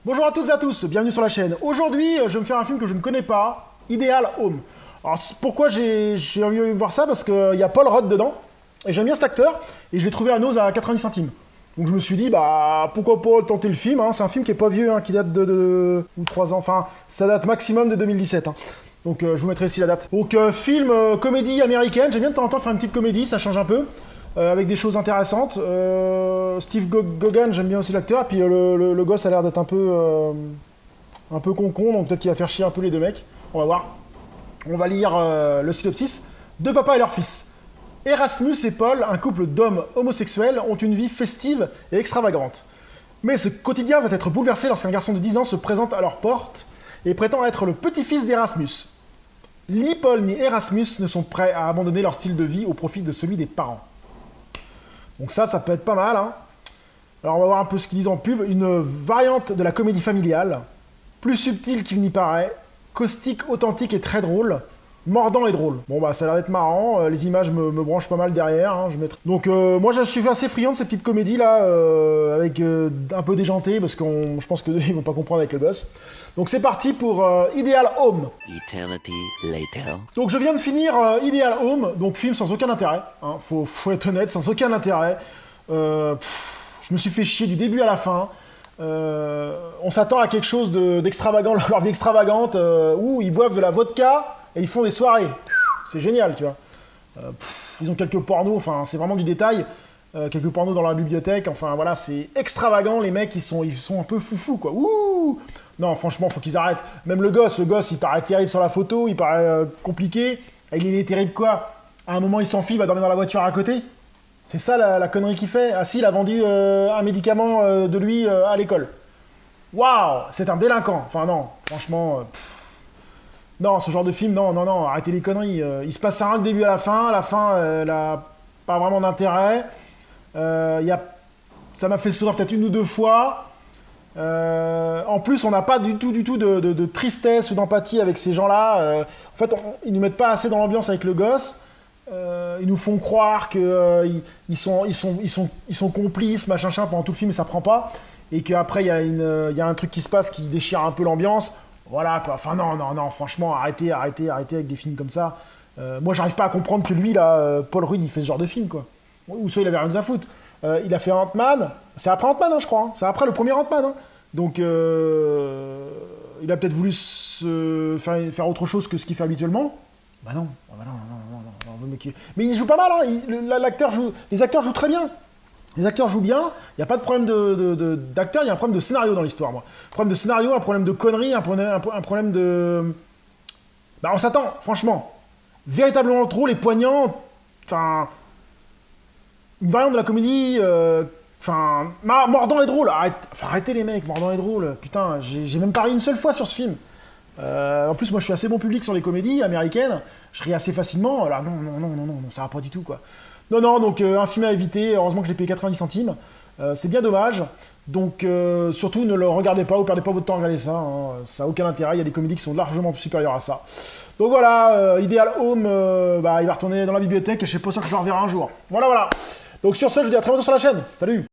Bonjour à toutes et à tous, bienvenue sur la chaîne. Aujourd'hui, je vais me faire un film que je ne connais pas, Ideal Home. Alors, pourquoi j'ai envie de voir ça? Parce qu'il y a Paul Rudd dedans, et j'aime bien cet acteur, et je l'ai trouvé à Nose à 90 centimes. Donc je me suis dit, bah pourquoi pas tenter le film, hein. C'est un film qui est pas vieux, hein, qui date ou 3 ans, enfin, ça date maximum de 2017. Hein. Donc je vous mettrai ici la date. Donc film comédie américaine, j'aime bien de temps en temps faire une petite comédie, ça change un peu. Avec des choses intéressantes. Steve Gogan, j'aime bien aussi l'acteur. Puis le gosse a l'air d'être un peu con-con, donc peut-être qu'il va faire chier un peu les deux mecs. On va voir. On va lire le synopsis. Deux papas et leur fils. Erasmus et Paul, un couple d'hommes homosexuels, ont une vie festive et extravagante. Mais ce quotidien va être bouleversé lorsqu'un garçon de 10 ans se présente à leur porte et prétend être le petit-fils d'Erasmus. Ni Paul ni Erasmus ne sont prêts à abandonner leur style de vie au profit de celui des parents. Donc ça peut être pas mal. Hein. Alors on va voir un peu ce qu'ils disent en pub. Une variante de la comédie familiale, plus subtile qu'il n'y paraît, caustique, authentique et très drôle, mordant et drôle. Bon bah ça a l'air d'être marrant, les images me branchent pas mal derrière. Hein, Donc moi je suis assez friand de ces petites comédies là, avec un peu déjanté, parce que je pense qu'ils vont pas comprendre avec le gosse. Donc c'est parti pour Ideal Home. Eternity later. Donc je viens de finir Ideal Home, donc film sans aucun intérêt, hein, faut être honnête, sans aucun intérêt. Je me suis fait chier du début à la fin. On s'attend à quelque chose d'extravagant, leur vie extravagante, où ils boivent de la vodka et ils font des soirées. C'est génial, tu vois. Ils ont quelques pornos, enfin c'est vraiment du détail. Quelques pornos dans la bibliothèque, enfin voilà, c'est extravagant, les mecs ils sont un peu foufous quoi. Ouh! Non, franchement, faut qu'ils arrêtent. Même le gosse, il paraît terrible sur la photo, il paraît compliqué. Il est terrible quoi? À un moment, il s'enfuit, il va dormir dans la voiture à côté. C'est ça la connerie qu'il fait? Ah si, il a vendu un médicament de lui à l'école. Waouh! C'est un délinquant. Enfin non, franchement... Non, ce genre de film, non, arrêtez les conneries. Il se passe rien du début à la fin, elle a pas vraiment d'intérêt. Ça m'a fait sourire peut-être une ou deux fois. En plus, on n'a pas du tout de tristesse ou d'empathie avec ces gens-là. En fait, ils nous mettent pas assez dans l'ambiance avec le gosse. Ils nous font croire qu'ils sont complices, machin, pendant tout le film, et ça prend pas. Et qu'après, il y a un truc qui se passe qui déchire un peu l'ambiance. Voilà, quoi. Enfin, non, franchement, arrêtez avec des films comme ça. Moi, j'arrive pas à comprendre que lui, là, Paul Rudd, il fait ce genre de film, quoi. Ou soit il avait rien à foutre. Il a fait Ant-Man. C'est après Ant-Man, hein, je crois. Hein. C'est après le premier Ant-Man. Hein. Donc, il a peut-être voulu faire autre chose que ce qu'il fait habituellement. Bah non. Mais il joue pas mal. Hein. Les acteurs jouent très bien. Les acteurs jouent bien. Il n'y a pas de problème d'acteurs. Il y a un problème de scénario dans l'histoire, moi. Un problème de scénario, un problème de conneries, un problème de... Bah, on s'attend, franchement. Véritablement drôle et poignant. Enfin... Une variante de la comédie, mordant et drôle. Arrêtez les mecs, mordant et drôle. Putain, j'ai même pas ri une seule fois sur ce film. En plus, moi, je suis assez bon public sur les comédies américaines. Je ris assez facilement. Alors non, ça va pas du tout, quoi. Non, donc un film à éviter. Heureusement que je l'ai payé 90 centimes. C'est bien dommage. Donc, surtout, ne le regardez pas ou perdez pas votre temps à regarder ça. Hein. Ça n'a aucun intérêt. Il y a des comédies qui sont largement supérieures à ça. Donc voilà, Ideal Home, il va retourner dans la bibliothèque et je sais pas sûr que je le reverrai un jour. Voilà. Donc sur ce, je vous dis à très bientôt sur la chaîne. Salut!